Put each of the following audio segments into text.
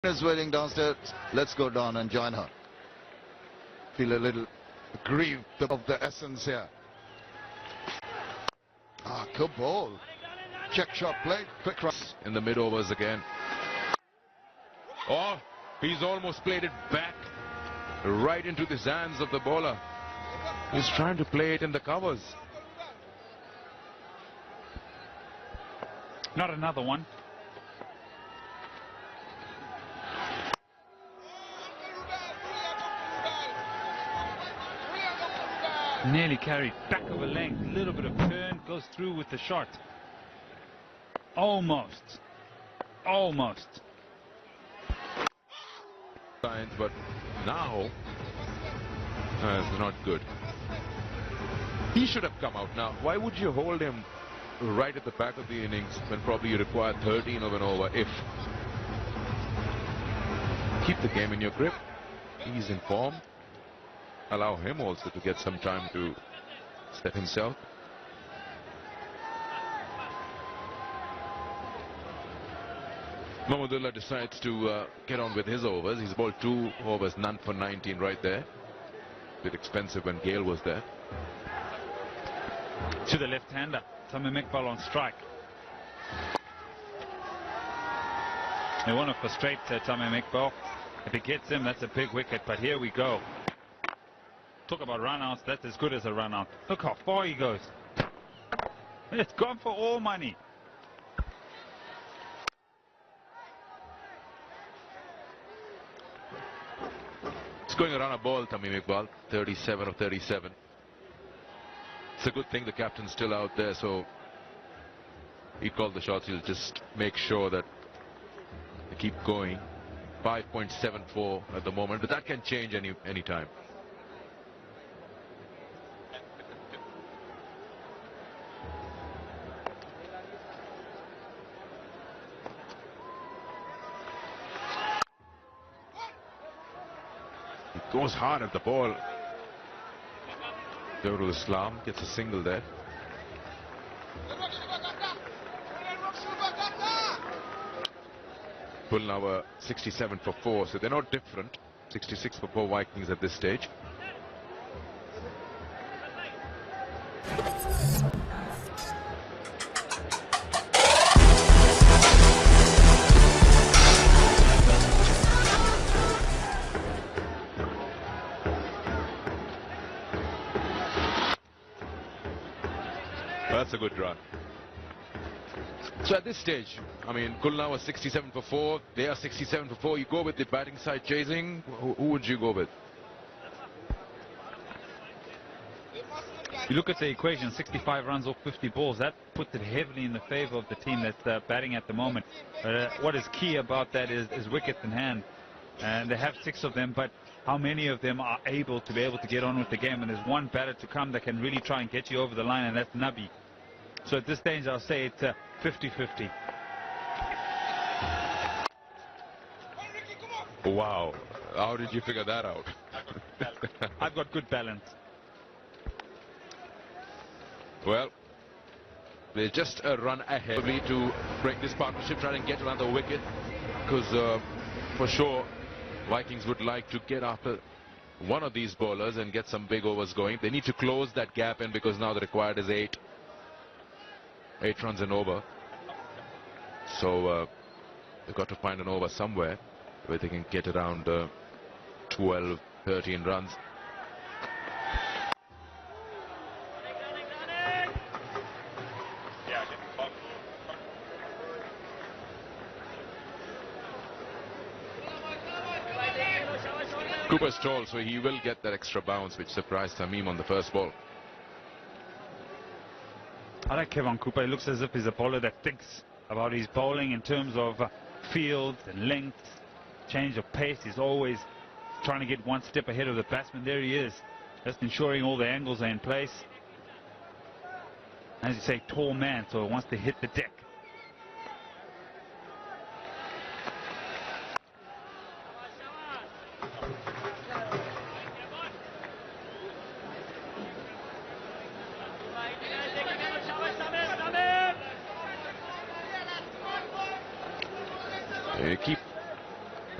Is waiting downstairs. Let's go down and join her. Feel a little grieved of the essence here. Good ball. Check shot played. Quick run. In the mid overs again. Oh, he's almost played it back right into the hands of the bowler. He's trying to play it in the covers. Not another one. Nearly carried back of a length, little bit of turn, goes through with the shot. Almost. But now it's not good. He should have come out now. Why would you hold him right at the back of the innings when probably you require 13 of an over? If keep the game in your grip, he's in form. Allow him also to get some time to set himself. Mahmudullah decides to get on with his overs. He's bowled 2 overs, none for 19 right there. Bit expensive when Gale was there. To the left-hander, Tamim Iqbal on strike. They want to frustrate Tamim Iqbal. If he gets him, that's a big wicket, but here we go. Talk about run-outs, that's as good as a run-out. Look how far he goes. It's gone for all money. It's going around a ball, Tamim Iqbal, 37 of 37. It's a good thing the captain's still out there, so he called the shots. He'll just make sure that they keep going. 5.74 at the moment, but that can change any time. Goes hard at the ball. Darul Islam gets a single there. Pull now 67 for 4, so they're not different. 66 for 4 Vikings at this stage. That's a good run. So at this stage, I mean, Kulna was 67 for 4. They are 67 for 4. You go with the batting side chasing. Who would you go with? You look at the equation, 65 runs off 50 balls. That puts it heavily in the favor of the team that's batting at the moment. What is key about that is wickets in hand. And they have 6 of them, but how many of them are able to get on with the game? And there's one batter to come that can really try and get you over the line, and that's Nabi. So at this stage, I'll say it's 50-50. Wow. How did you figure that out? I've got good balance. Well, they're just a run ahead to break this partnership, try and get another wicket, because for sure Vikings would like to get after one of these bowlers and get some big overs going. They need to close that gap in, because now the required is 8 runs and over. So they've got to find an over somewhere where they can get around 12, 13 runs. Cooper's tall, so he will get that extra bounce, which surprised Tamim on the first ball. I like Kevin Cooper. He looks as if he's a bowler that thinks about his bowling in terms of field and length, change of pace. He's always trying to get one step ahead of the batsman. There he is, just ensuring all the angles are in place. As you say, tall man, so he wants to hit the deck.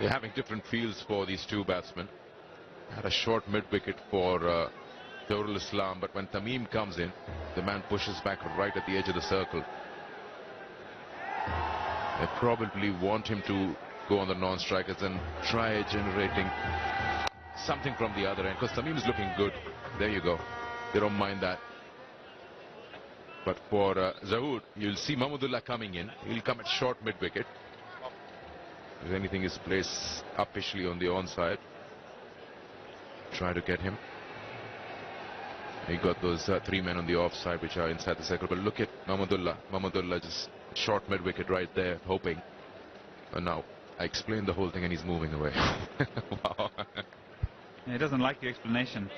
They're having different feels for these two batsmen. Had a short mid-wicket for Zahoor Islam, but when Tamim comes in, the man pushes back right at the edge of the circle. They probably want him to go on the non-strikers and try generating something from the other end, because Tamim is looking good. There you go. They don't mind that. But for Zahoor, you'll see Mahmudullah coming in. He'll come at short mid-wicket. If anything is placed upishly on the onside, try to get him. He got those three men on the offside which are inside the circle. But look at Mahmudullah. Mahmudullah just short mid-wicket right there, hoping. And now, I explained the whole thing and he's moving away. Wow. He doesn't like the explanation.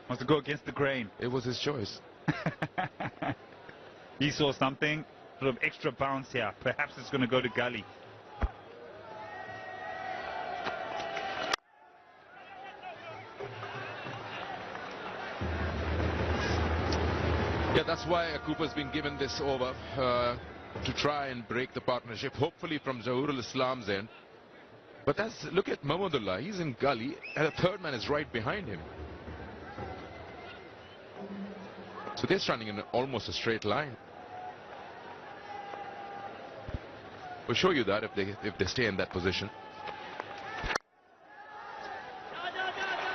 Wants to go against the grain. It was his choice. He saw something, sort of extra bounce here. Perhaps it's going to go to gully. Yeah, that's why Cooper's been given this over to try and break the partnership, hopefully from Zahoor Islam's end. But look at Mahmudullah. He's in gully, and the third man is right behind him. So they're running in almost a straight line. We'll show you that if they stay in that position.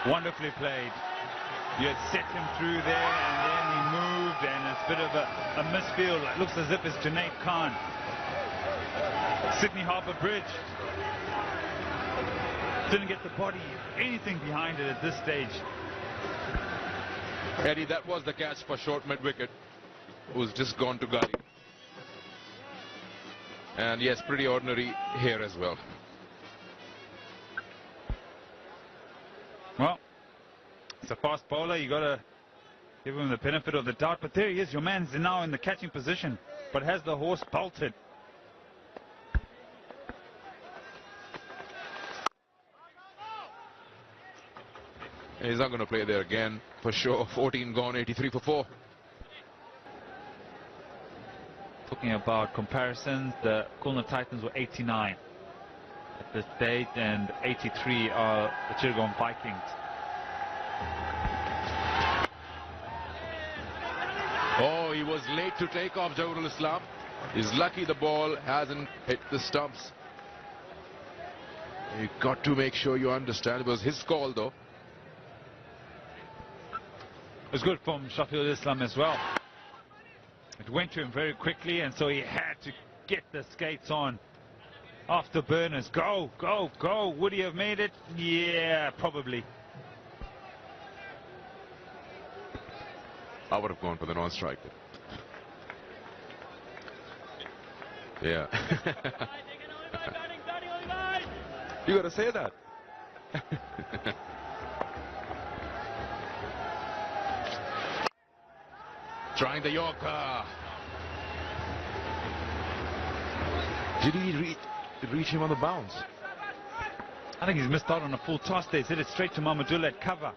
Wonderfully played. You had set him through there, and then he moved, and it's a bit of a misfield. It looks as if it's Junaid Khan. Sydney Harbour Bridge. Didn't get the body, anything behind it at this stage. Eddie, that was the catch for short mid-wicket, who's just gone to gully. And yes, pretty ordinary here as well. Well, it's a fast bowler. You got to give him the benefit of the doubt. But there he is. Your man's now in the catching position. But has the horse bolted? He's not going to play there again, for sure. 14 gone, 83 for 4. Talking about comparisons, the Khulna Titans were 89 at this stage, and 83 are the Chittagong Vikings. Oh, he was late to take off Zahoor Islam. He's lucky the ball hasn't hit the stumps. You got to make sure you understand. It was his call, though. It was good from Shafiul Islam as well. It went to him very quickly, and so he had to get the skates on. Afterburners, go, go, go. Would he have made it? Yeah, probably. I would have gone for the non-striker. Yeah. You got to say that. Trying the Yorker. Did he reach him on the bounce? I think he's missed out on a full toss there. He's hit it straight to Mahmudullah at cover.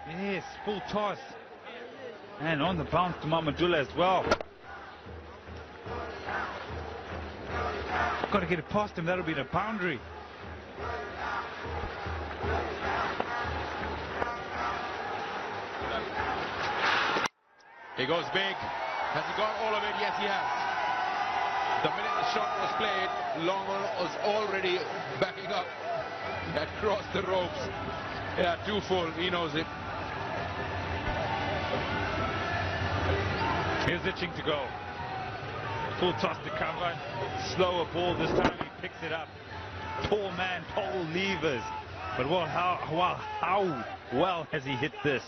Yes, full toss. And on the bounce to Mahmudullah as well. Got to get it past him. That'll be the boundary. He goes big. Has he got all of it? Yes, he has. The minute the shot was played, Longon was already backing up. He had crossed the ropes. Yeah, too full. He knows it. He's itching to go. Full toss to cover. Slower ball this time. He picks it up. Tall man, tall levers. But well, how well has he hit this?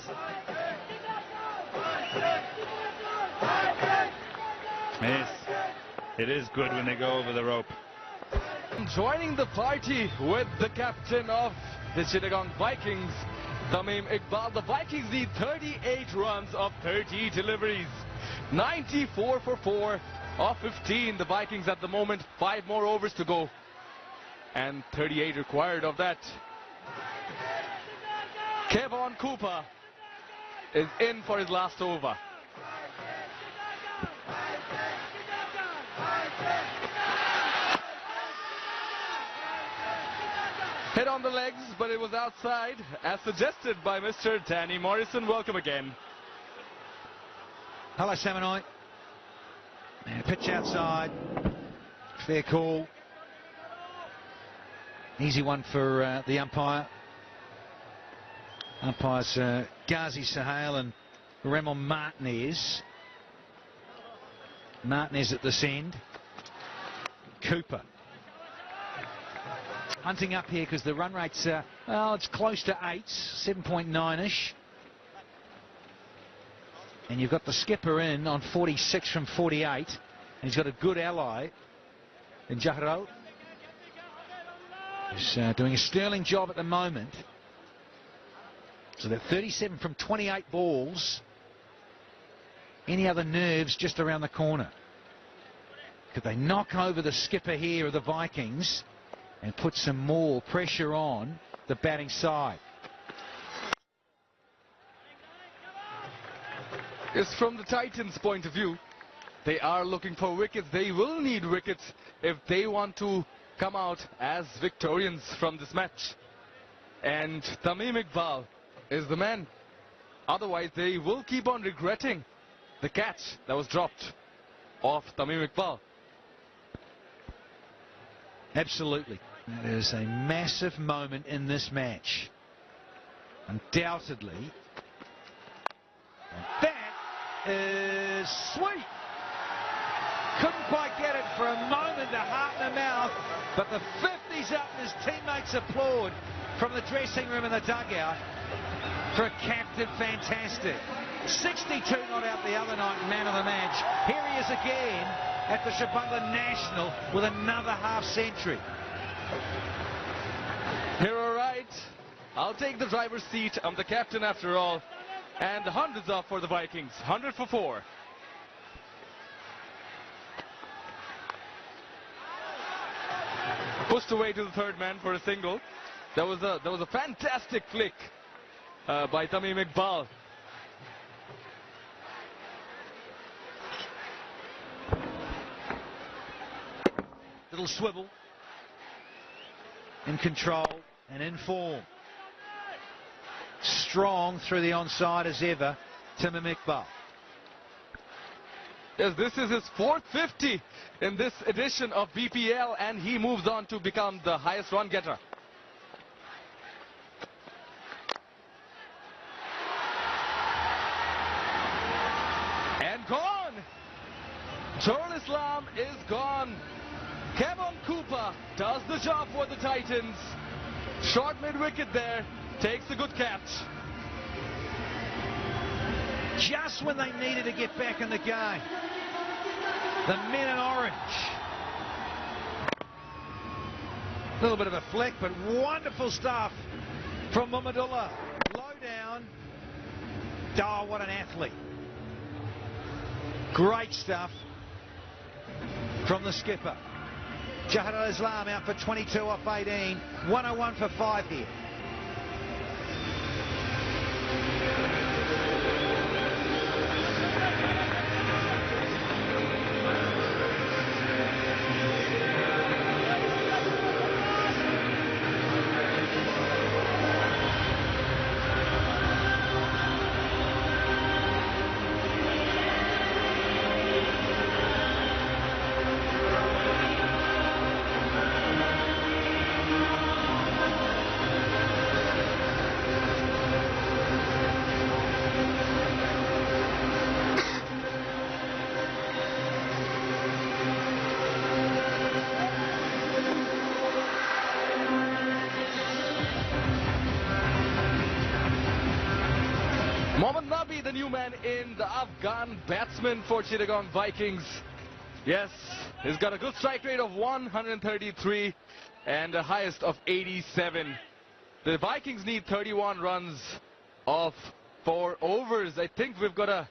Yes, it is good when they go over the rope. Joining the party with the captain of the Chittagong Vikings, Tamim Iqbal. The Vikings need 38 runs of 30 deliveries. 94 for 4 of 15. The Vikings at the moment, 5 more overs to go. And 38 required of that. Kevon Cooper is in for his last over. hit on the legs, but it was outside, as suggested by Mr. Danny Morrison. Welcome again. Hello, Samanoy. Pitch outside. Fair call. Easy one for the umpire. Umpires Ghazi Sahel and Ramon Martinez. Martinez at this end. Cooper. Hunting up here because the run rate's, well, it's close to 8, 7.9-ish. And you've got the skipper in on 46 from 48. And he's got a good ally in Jahro. He's doing a sterling job at the moment. So they're 37 from 28 balls. Any other nerves just around the corner? Could they knock over the skipper here of the Vikings and put some more pressure on the batting side? Yes, from the Titans' point of view, they are looking for wickets. They will need wickets if they want to come out as victorians from this match. And Tamim Iqbal is the man. Otherwise, they will keep on regretting the catch that was dropped off Tamim Iqbal. Absolutely. That is a massive moment in this match. Undoubtedly. And that is sweet. Couldn't quite get it for a moment, the heart in the mouth, but the 50's up and his teammates applaud from the dressing room and the dugout for a captain. Fantastic. 62 not out the other night, man of the match. Here he is again at the Shabunda National with another half century. You're all right. I'll take the driver's seat. I'm the captain after all. And the 100's up for the Vikings. 100 for 4. Pushed away to the third man for a single. That was a fantastic flick by Tamim Iqbal. Little swivel. In control and in form. Strong through the onside as ever, Tamim Iqbal. Yes, this is his 450 in this edition of BPL, and he moves on to become the highest run getter. And gone! Joel Islam is gone. Kevin Cooper does the job for the Titans. Short mid-wicket there, takes a good catch. Just when they needed to get back in the game. The men in orange. A little bit of a flick, but wonderful stuff from Muhammadullah. Low down. Oh, what an athlete. Great stuff from the skipper. Jahar Islam out for 22 off 18. 101 for 5 here. The new man in, the Afghan batsman for Chittagong Vikings. Yes, he's got a good strike rate of 133 and the highest of 87. The Vikings need 31 runs of 4 overs. I think we've got a...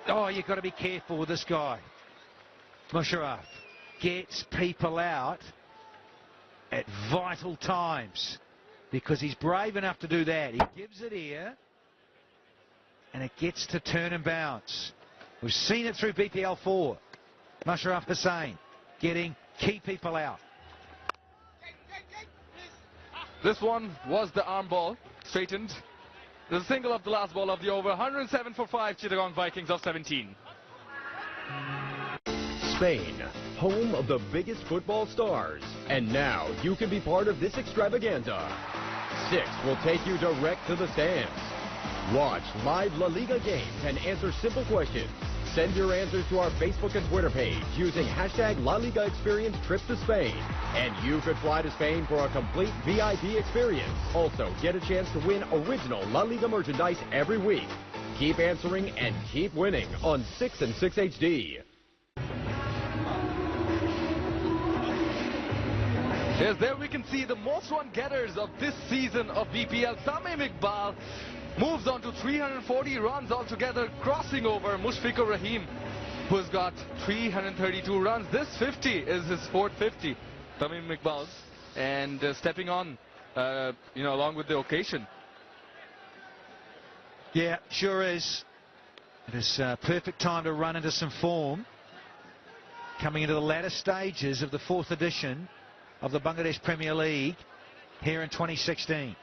Oh, you've got to be careful with this guy. Musharraf gets people out at vital times. Because he's brave enough to do that. He gives it here, and it gets to turn and bounce. We've seen it through BPL 4. Musharraf Hussain getting key people out. This one was the arm ball, straightened. The single of the last ball of the over. 107 for 5, Chittagong Vikings of 17. Spain, home of the biggest football stars. And now you can be part of this extravaganza. 6 will take you direct to the stands. Watch live La Liga games and answer simple questions. Send your answers to our Facebook and Twitter page using hashtag La Liga Experience Trip to Spain. And you could fly to Spain for a complete VIP experience. Also, get a chance to win original La Liga merchandise every week. Keep answering and keep winning on 6 and 6 HD. Yes, there we can see the most run getters of this season of BPL. Tamim Iqbal moves on to 340 runs altogether, crossing over Mushfiqur Rahim, who's got 332 runs. This 50 is his fourth 50, Tamim Iqbal's, and stepping on, along with the occasion. Yeah, sure is. It is perfect time to run into some form. Coming into the latter stages of the 4th edition of the Bangladesh Premier League here in 2016.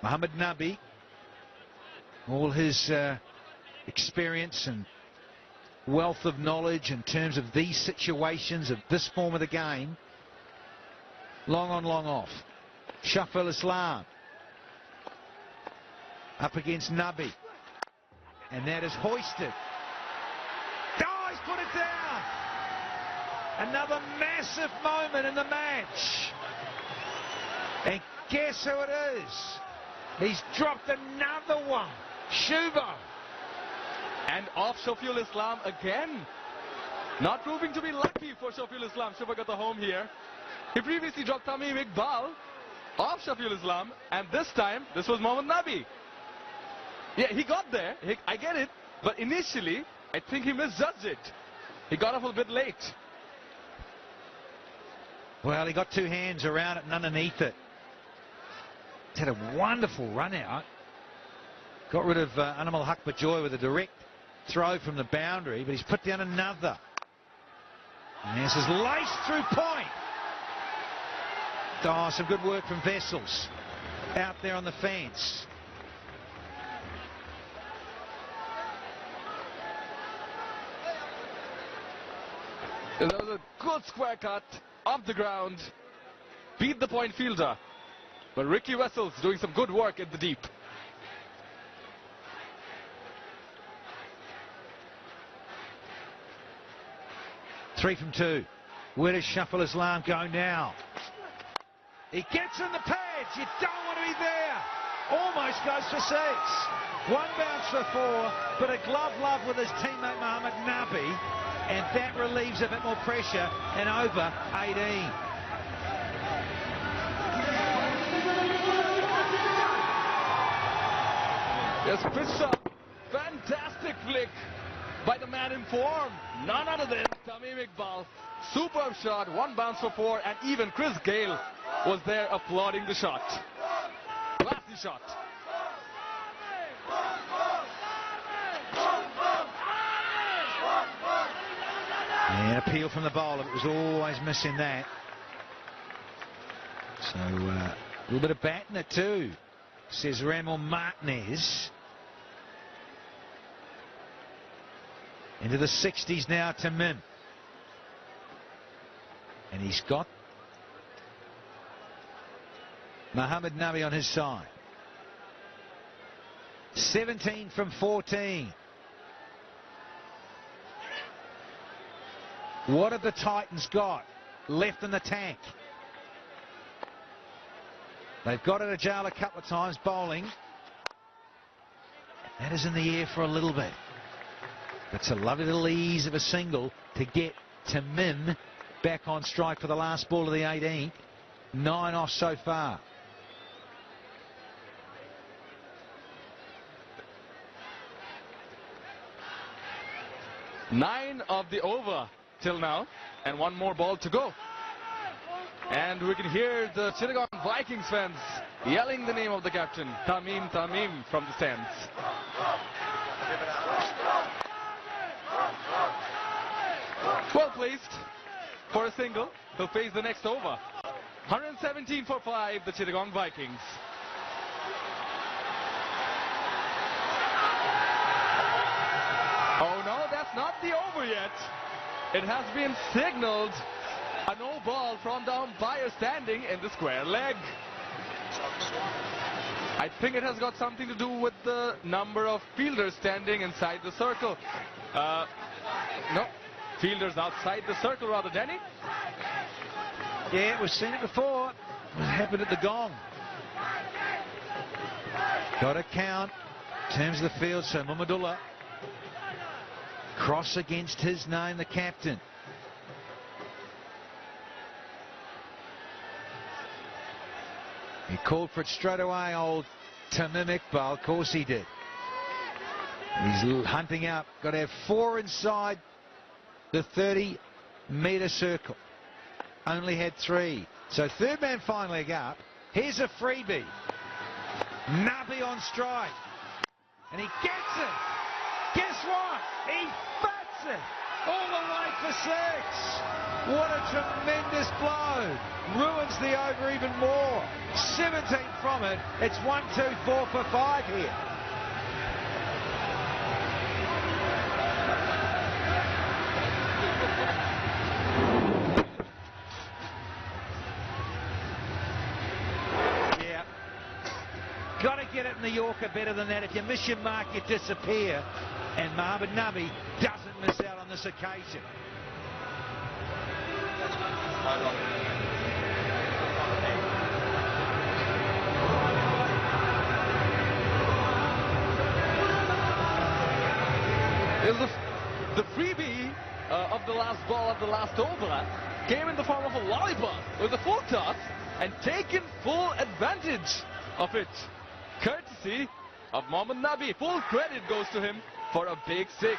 Mohammad Nabi, all his experience and wealth of knowledge in terms of these situations, of this form of the game. Long on, long off. Shafil Islam up against Nabi. And that is hoisted. Oh, he's put it down. Another massive moment in the match. And guess who it is? He's dropped another one. Shuba. And off Shafiul Islam again. Not proving to be lucky for Shafiul Islam. Shuba got the home here. He previously dropped Tamim Iqbal off Shafiul Islam. And this time, this was Mohammad Nabi. Yeah, he got there. I get it. But initially, I think he misjudged it. He got off a bit late. Well, he got two hands around it and underneath it. He's had a wonderful run out. Got rid of Animal Hakbajoy with a direct throw from the boundary, but he's put down another. And this is laced through point. Oh, some good work from Vessels out there on the fence. That was a good square cut off the ground. Beat the point fielder. But Ricky Vessels doing some good work in the deep. Three from two. Where does Shafil Islam go now? He gets in the pads. You don't want to be there. Almost goes for 6. One bounce for 4, but a glove love with his teammate Mohammad Nabi, and that relieves a bit more pressure and over 18. Yes, Krishna, fantastic flick by the man in form. None other than Tamim Iqbal. Superb shot, one bounce for 4, and even Chris Gale was there applauding the shot. Classy shot. Yeah, appeal from the bowler, but was always missing that. So a little bit of bat in it too, says Ramon Martinez. Into the 60s now, Tamim. And he's got Mohammad Nabi on his side. 17 from 14. What have the Titans got left in the tank? They've got it Ajala a couple of times bowling. That is in the air for a little bit. It's a lovely little ease of a single to get Tamim back on strike for the last ball of the 18th. 9 off so far. Nine of the over till now, and one more ball to go. And we can hear the Chittagong Vikings fans yelling the name of the captain, Tamim, Tamim, from the stands. Well placed for a single. He'll face the next over. 117 for 5, the Chittagong Vikings. Oh no, that's not the over yet. It has been signaled a no ball from the umpire standing in the square leg. I think it has got something to do with the number of fielders standing inside the circle. No, fielders outside the circle rather, Danny. Yeah, we've seen it before. It happened at the gong. Got to count in terms of the field, so Mamadullah. Cross against his name, the captain. He called for it straight away, old Tamim Iqbal. Of course he did. He's hunting up. Got to have 4 inside the 30-metre circle. Only had 3. So third man fine leg up. Here's a freebie. Nubby on strike. And he gets it. Guess what? He bats it all the way for 6. What a tremendous blow. Ruins the over even more. 17 from it. It's 1, 2, 4 for 5 here. Got to get it in the Yorker better than that. If you miss your mark, you disappear. And Mohamed Nabi doesn't miss out on this occasion. The freebie of the last ball of the last over came in the form of a lollipop with a full toss and taken full advantage of it. Courtesy of Mohamed Nabi. Full credit goes to him for a big 6.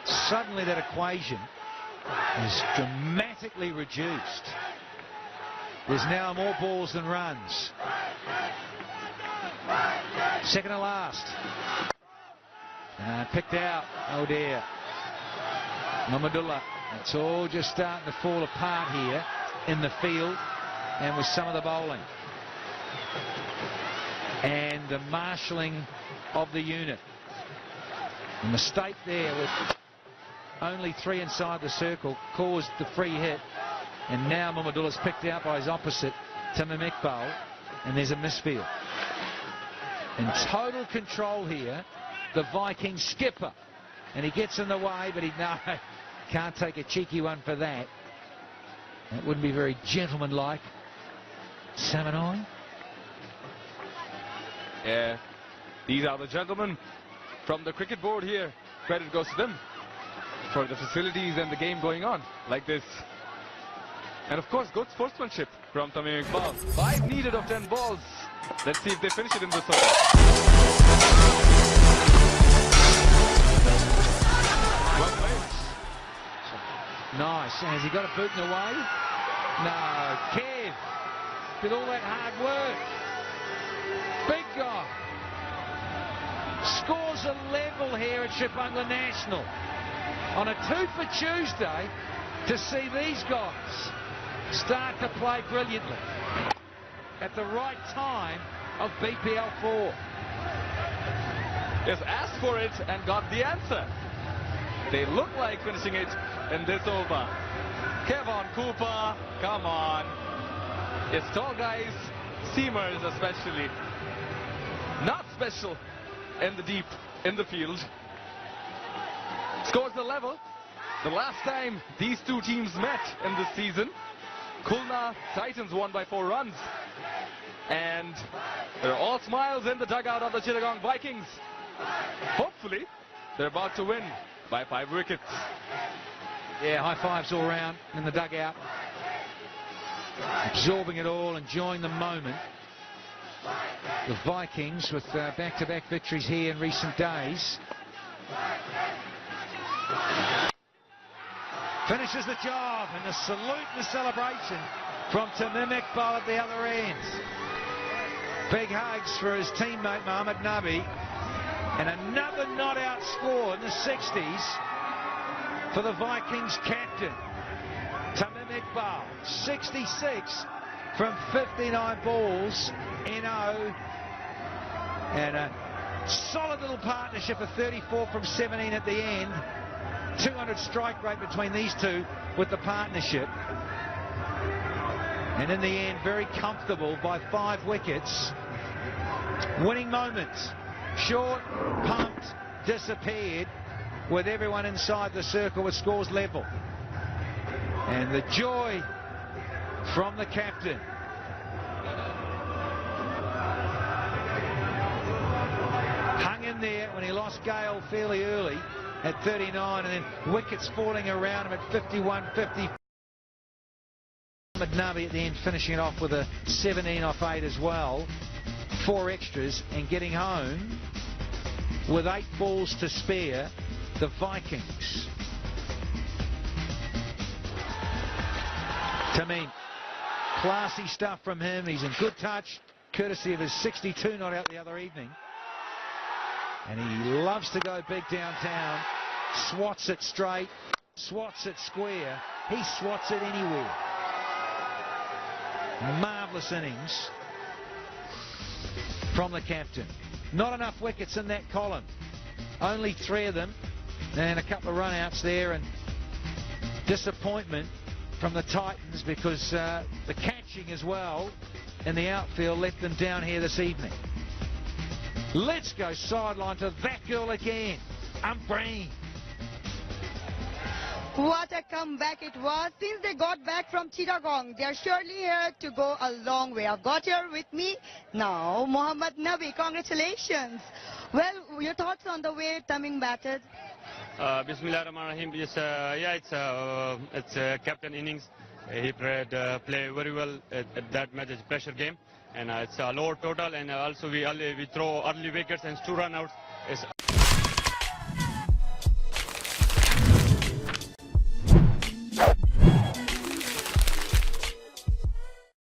Suddenly that equation is dramatically reduced. There's now more balls than runs. Second to last. Picked out. Oh dear. Mamadullah. It's all just starting to fall apart here in the field and with some of the bowling. And the marshalling of the unit. A mistake there with only 3 inside the circle caused the free hit. And now Mamadullah's picked out by his opposite, Tamim Iqbal, and there's a misfield. In total control here, the Viking skipper. And he gets in the way, but he can't take a cheeky one for that. That wouldn't be very gentlemanlike. Samanoi. Yeah, these are the gentlemen from the cricket board here. Credit goes to them for the facilities and the game going on like this. And of course, good sportsmanship from Tamim Iqbal. 5 needed of 10 balls. Let's see if they finish it in this over. Well played. Nice. And has he got a boot in the way? No. Kev did all that hard work. Big guy. Scores a level here at Shibungla National. On a 2 for Tuesday to see these guys start to play brilliantly at the right time of BPL 4. Yes, asked for it and got the answer. They look like finishing it in this over. Kevon Cooper, come on. Yes, tall guys, seamers especially, not special in the deep, in the field. Scores the level. The last time these two teams met in this season, Khulna Titans won by 4 runs. And they're all smiles in the dugout of the Chittagong Vikings. Hopefully, they're about to win by 5 wickets. Yeah, high fives all round in the dugout. Absorbing it all, enjoying the moment. The Vikings with back-to-back victories here in recent days. Finishes the job, and the salute and the celebration from Tamim Iqbal at the other end. Big hugs for his teammate Mohamed Nabi. And another not-out score in the 60s for the Vikings captain, Tamim Iqbal. 66 from 59 balls in 0. And a solid little partnership of 34 from 17 at the end. 200 strike rate between these two with the partnership. And in the end, very comfortable by 5 wickets. Winning moments. Short, pumped, disappeared with everyone inside the circle with scores level. And the joy from the captain. Hung in there when he lost Gale fairly early at 39, and then wickets falling around him at 51, 50. Md.Sabbir at the end finishing it off with a 17 off 8 as well. 4 extras and getting home with 8 balls to spare, the Vikings. Tamim, classy stuff from him. He's in good touch, courtesy of his 62 not out the other evening. And he loves to go big downtown. Swats it straight, swats it square. He swats it anywhere. Marvellous innings from the captain. Not enough wickets in that column. Only 3 of them. And a couple of run-outs there. And disappointment from the Titans because the catching as well in the outfield let them down here this evening. Let's go sideline to that girl again. Breen. What a comeback it was. Since they got back from Chittagong, they are surely here to go a long way. I've got here with me now Md.Sabbir. Congratulations. Well, your thoughts on the way Tamim batted? Bismillahirrahmanirrahim. It's a captain innings. He played very well at that match. It's a pressure game, and it's a lower total, and also we throw early wickets and 2 run outs.